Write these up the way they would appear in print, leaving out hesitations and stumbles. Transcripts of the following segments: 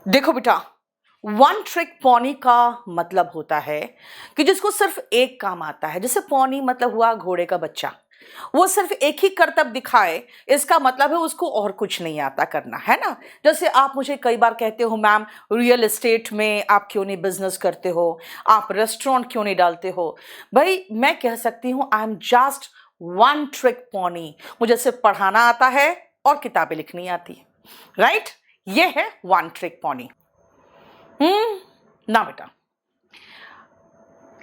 देखो बेटा, one trick pony का मतलब होता है कि जिसको सिर्फ एक काम आता है। जैसे पॉनी मतलब हुआ घोड़े का बच्चा, वो सिर्फ एक ही करतब दिखाए, इसका मतलब है उसको और कुछ नहीं आता करना, है ना। जैसे आप मुझे कई बार कहते हो, मैम रियल एस्टेट में आप क्यों नहीं बिजनेस करते हो, आप रेस्टोरेंट क्यों नहीं डालते हो। भाई मैं कह सकती हूँ I am just one trick pony. मुझे सिर्फ पढ़ाना आता है और किताबें लिखनी आती है, राइट। ये है वन ट्रिक पॉनी। ना बेटा,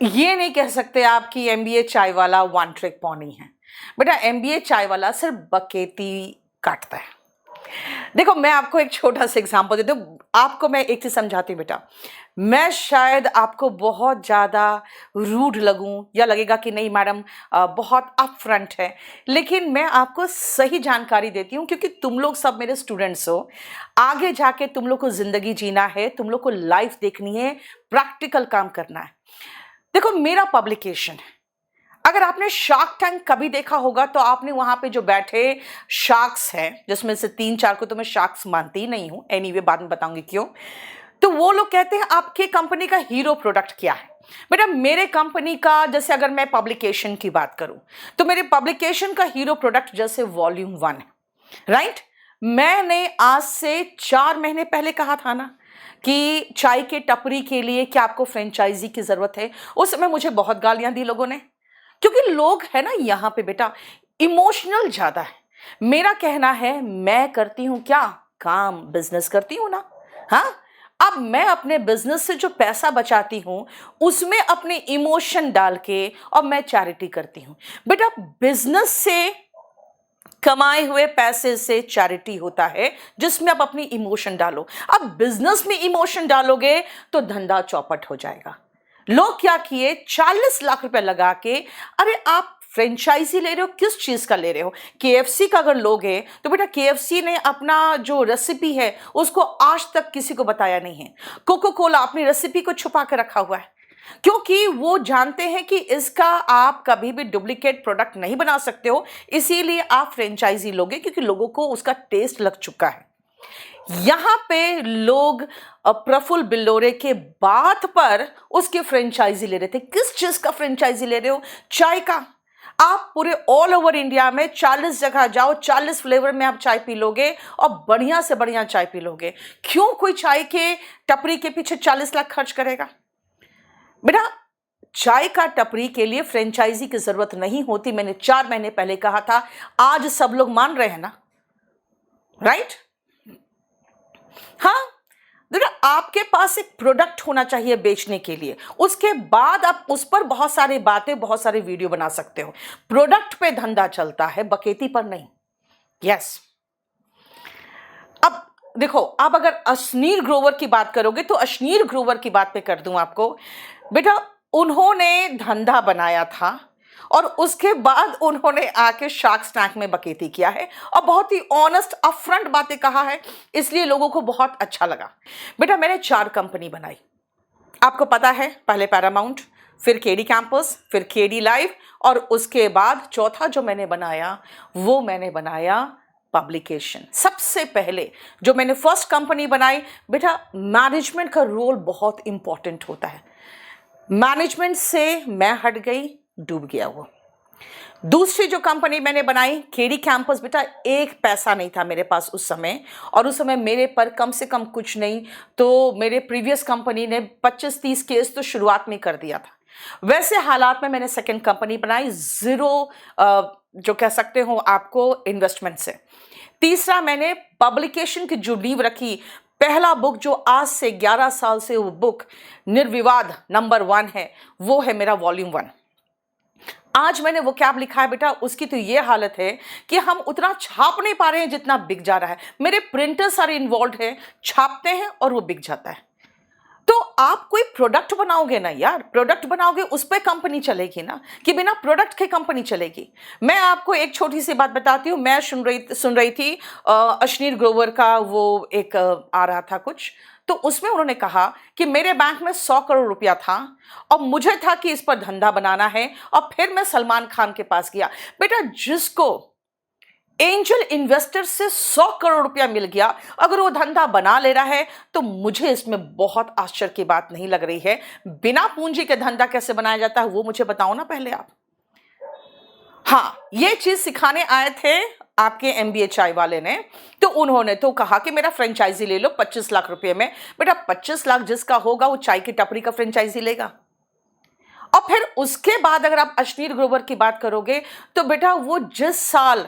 ये नहीं कह सकते आप कि एमबीए चाय वाला वन ट्रिक पॉनी है। बेटा एमबीए चाय वाला सिर्फ बकेती काटता है। देखो मैं आपको एक छोटा सा एग्जांपल देती हूँ, आपको मैं एक चीज समझाती हूँ बेटा। मैं शायद आपको बहुत ज्यादा रूड लगूं या लगेगा कि नहीं मैडम बहुत अप फ्रंट है, लेकिन मैं आपको सही जानकारी देती हूँ क्योंकि तुम लोग सब मेरे स्टूडेंट्स हो। आगे जाके तुम लोग को जिंदगी जीना है, तुम लोग को लाइफ देखनी है, प्रैक्टिकल काम करना है। देखो मेरा पब्लिकेशन है, अगर आपने शार्क टैंक कभी देखा होगा तो आपने वहां पे जो बैठे शार्क्स हैं, जिसमें से 3-4 को तो मैं शार्क्स मानती ही नहीं हूं, एनीवे बाद में बताऊंगी क्यों। तो वो लोग कहते हैं आपके कंपनी का हीरो प्रोडक्ट क्या है। बेटा मेरे कंपनी का, जैसे अगर मैं पब्लिकेशन की बात करूं तो मेरे पब्लिकेशन का हीरो प्रोडक्ट जैसे वॉल्यूम 1 है, राइट। मैंने आज से 4 महीने पहले कहा था ना कि चाय के टपरी के लिए क्या आपको फ्रेंचाइजी की जरूरत है। उस समय मुझे बहुत गालियां दी लोगों ने, क्योंकि लोग है ना यहाँ पे बेटा इमोशनल ज्यादा है। मेरा कहना है मैं करती हूँ क्या काम, बिजनेस करती हूँ ना। हाँ, अब मैं अपने बिजनेस से जो पैसा बचाती हूँ उसमें अपने इमोशन डाल के और मैं चैरिटी करती हूँ। बेटा बिजनेस से कमाए हुए पैसे से चैरिटी होता है जिसमें आप अपनी इमोशन डालो। अब बिजनेस में इमोशन डालोगे तो धंधा चौपट हो जाएगा। लोग क्या किए, 40 लाख रुपए लगा के, अरे आप फ्रेंचाइजी ले रहे हो, किस चीज का ले रहे हो। केएफसी का अगर लोगे तो बेटा केएफसी ने अपना जो रेसिपी है उसको आज तक किसी को बताया नहीं है। कोको कोला अपनी रेसिपी को छुपा के रखा हुआ है, क्योंकि वो जानते हैं कि इसका आप कभी भी डुप्लीकेट प्रोडक्ट नहीं बना सकते हो, इसीलिए आप फ्रेंचाइजी लोगे क्योंकि लोगों को उसका टेस्ट लग चुका है। यहां पे लोग प्रफुल्ल बिल्लोरे के बात पर उसके फ्रेंचाइजी ले रहे थे। किस चीज का फ्रेंचाइजी ले रहे हो, चाय का। आप पूरे ऑल ओवर इंडिया में 40 जगह जाओ, 40 फ्लेवर में आप चाय पी लोगे और बढ़िया से बढ़िया चाय पी लोगे। क्यों कोई चाय के टपरी के पीछे 40 लाख खर्च करेगा। बेटा चाय का टपरी के लिए फ्रेंचाइजी की जरूरत नहीं होती, मैंने 4 महीने पहले कहा था। आज सब लोग मान रहे हैं ना, राइट। हाँ, देखो आपके पास एक प्रोडक्ट होना चाहिए बेचने के लिए, उसके बाद आप उस पर बहुत सारी बातें, बहुत सारे वीडियो बना सकते हो। प्रोडक्ट पे धंधा चलता है, बकेती पर नहीं। यस। अब देखो, आप अगर अश्नीर ग्रोवर की बात करोगे तो अश्नीर ग्रोवर की बात पे कर दूं आपको। बेटा उन्होंने धंधा बनाया था और उसके बाद उन्होंने आके शार्क टैंक में बकेती किया है और बहुत ही ऑनेस्ट अपफ्रंट बातें कहा है, इसलिए लोगों को बहुत अच्छा लगा। बेटा मैंने 4 कंपनी बनाई, आपको पता है, पहले पैरामाउंट, फिर केडी कैंपस, फिर केडी लाइव, और उसके बाद चौथा जो मैंने बनाया वो मैंने बनाया पब्लिकेशन। सबसे पहले जो मैंने फर्स्ट कंपनी बनाई, बेटा मैनेजमेंट का रोल बहुत इंपॉर्टेंट होता है। मैनेजमेंट से मैं हट गई, डूब गया वो। दूसरी जो कंपनी मैंने बनाई केडी कैंपस, बेटा एक पैसा नहीं था मेरे पास उस समय, और उस समय मेरे पर कम से कम कुछ नहीं तो मेरे प्रीवियस कंपनी ने 25-30 केस तो शुरुआत में कर दिया था। वैसे हालात में मैंने सेकंड कंपनी बनाई, जीरो जो कह सकते हो आपको इन्वेस्टमेंट से। तीसरा मैंने पब्लिकेशन की जो नींव रखी, पहला बुक जो आज से 11 साल से वो बुक निर्विवाद नंबर 1 है, वो है मेरा वॉल्यूम 1। आज मैंने वो क्या लिखा है बेटा, उसकी तो ये हालत है कि हम उतना छाप नहीं पा रहे हैं जितना बिक जा रहा है। मेरे प्रिंटर सारे इन्वॉल्व हैं, छापते हैं और वो बिक जाता है। तो आप कोई प्रोडक्ट बनाओगे ना यार, प्रोडक्ट बनाओगे उस पर कंपनी चलेगी ना, कि बिना प्रोडक्ट के कंपनी चलेगी। मैं आपको एक छोटी सी बात बताती हूँ। मैं सुन रही थी अश्नीर ग्रोवर का वो एक आ रहा था कुछ, तो उसमें उन्होंने कहा कि मेरे बैंक में 100 करोड़ रुपया था और मुझे था कि इस पर धंधा बनाना है, और फिर मैं सलमान खान के पास गया। बेटा जिसको एंजल इन्वेस्टर से 100 करोड़ रुपया मिल गया, अगर वो धंधा बना ले रहा है तो मुझे इसमें बहुत आश्चर्य की बात नहीं लग रही है। बिना पूंजी के धंधा कैसे बनाया जाता है वो मुझे बताओ ना पहले आप। हाँ, ये चीज सिखाने आए थे आपके एमबीए चाय वाले ने, तो उन्होंने तो कहा कि मेरा फ्रेंचाइजी ले लो 25 लाख रुपए में। बेटा 25 लाख जिसका होगा वो चाय की टपरी का फ्रेंचाइजी लेगा। और फिर उसके बाद अगर आप अश्नीर ग्रोवर की बात करोगे तो बेटा वो जिस साल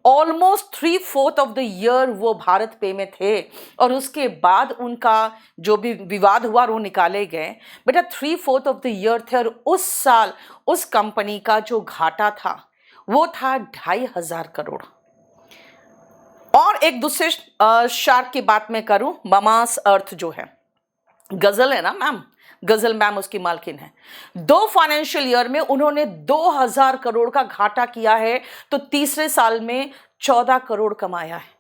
ऑलमोस्ट 3/4 ऑफ द ईयर वो भारत पे में थे और उसके बाद उनका जो भी विवाद हुआ वो निकाले गए। बेटा 3/4 ऑफ द ईयर थे और उस साल उस कंपनी का जो घाटा था वो था 2,500 करोड़। और एक दूसरे शार्क की बात मैं करूं, ममास अर्थ जो है, गजल है ना मैम, गजल मैम उसकी मालकिन है। 2 फाइनेंशियल ईयर में उन्होंने 2,000 करोड़ का घाटा किया है, तो तीसरे साल में 14 करोड़ कमाया है।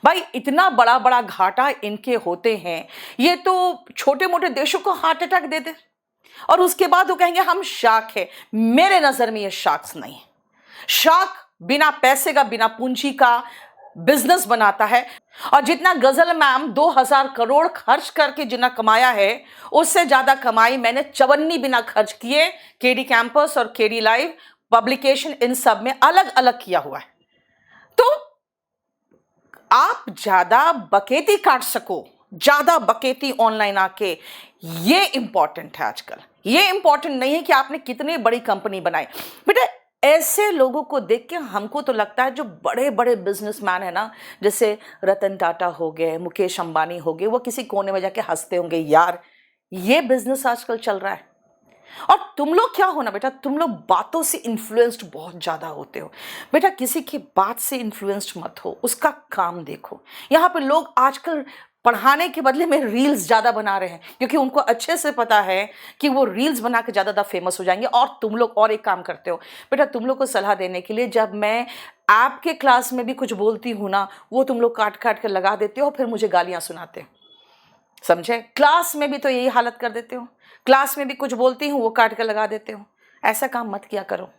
भाई इतना बड़ा बड़ा घाटा इनके होते हैं, ये तो छोटे मोटे देशों को हार्ट अटैक दे दे और उसके बाद वो कहेंगे हम शार्क है। मेरे नजर में ये शार्क्स नहीं है। शार्क बिना पैसे का, बिना पूंजी का बिजनेस बनाता है। और जितना गजल मैम 2,000 करोड़ खर्च करके जितना कमाया है, उससे ज्यादा कमाई मैंने चवन्नी बिना खर्च किए केडी कैंपस और केडी लाइव पब्लिकेशन इन सब में अलग अलग किया हुआ है। तो आप ज्यादा बकेती काट सको, ज्यादा बकेती ऑनलाइन आके, ये इंपॉर्टेंट है आजकल। ये इंपॉर्टेंट नहीं है कि आपने कितनी बड़ी कंपनी बनाई। बेटा ऐसे लोगों को देख के हमको तो लगता है जो बड़े बड़े बिजनेसमैन है ना, जैसे रतन टाटा हो गए, मुकेश अंबानी हो गए, वो किसी कोने में जाके हंसते होंगे, यार ये बिजनेस आजकल चल रहा है। और तुम लोग क्या हो ना बेटा, तुम लोग बातों से इन्फ्लुएंस्ड बहुत ज्यादा होते हो। बेटा किसी की बात से इन्फ्लुएंस्ड मत हो, उसका काम देखो। यहाँ पे लोग आजकल पढ़ाने के बदले में रील्स ज्यादा बना रहे हैं, क्योंकि उनको अच्छे से पता है कि वो रील्स बना के ज्यादा फेमस हो जाएंगे। और तुम लोग और एक काम करते हो बेटा, तुम लोग को सलाह देने के लिए जब मैं आपके क्लास में भी कुछ बोलती हूँ ना, वो तुम लोग काट काट कर लगा देते हो, फिर मुझे गालियां सुनाते हो। समझे? क्लास में भी तो यही हालत कर देते हो। क्लास में भी कुछ बोलती हूँ वो काट कर लगा देते हो। ऐसा काम मत किया करो।